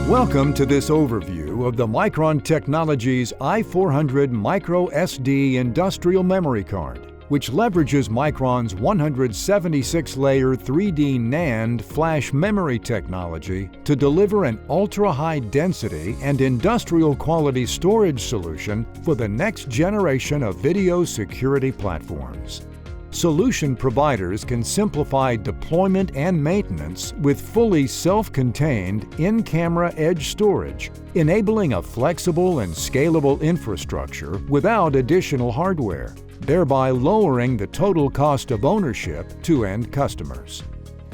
Welcome to this overview of the Micron Technologies i400 Micro SD Industrial Memory Card, which leverages Micron's 176-layer 3D NAND flash memory technology to deliver an ultra-high density and industrial quality storage solution for the next generation of video security platforms. Solution providers can simplify deployment and maintenance with fully self-contained in-camera edge storage, enabling a flexible and scalable infrastructure without additional hardware, thereby lowering the total cost of ownership to end customers.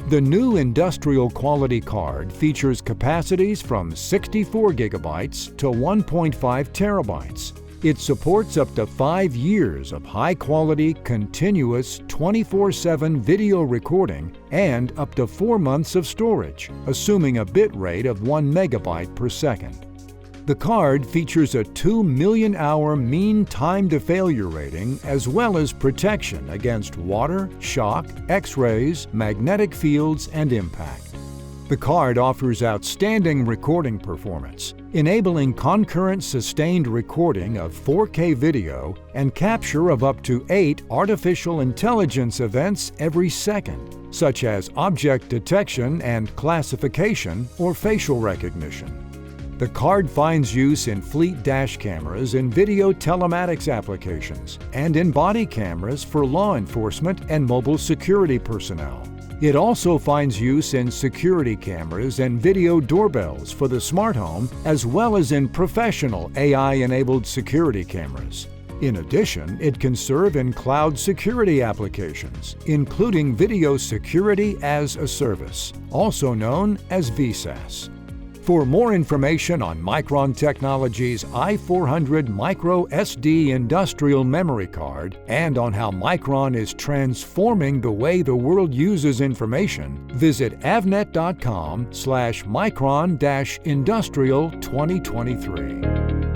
The new industrial quality card features capacities from 64 gigabytes to 1.5 terabytes. It supports up to 5 years of high-quality, continuous 24/7 video recording and up to 4 months of storage, assuming a bit rate of 1 megabyte per second. The card features a 2 million hour mean time to failure rating as well as protection against water, shock, X-rays, magnetic fields, and impact. The card offers outstanding recording performance, enabling concurrent sustained recording of 4K video and capture of up to 8 artificial intelligence events every second, such as object detection and classification or facial recognition. The card finds use in fleet dash cameras and video telematics applications, and in body cameras for law enforcement and mobile security personnel. It also finds use in security cameras and video doorbells for the smart home, as well as in professional AI-enabled security cameras. In addition, it can serve in cloud security applications, including Video Security as a Service, also known as VSaaS. For more information on Micron Technologies i400 Micro SD Industrial Memory Card and on how Micron is transforming the way the world uses information, visit avnet.com/micron-industrial 2023.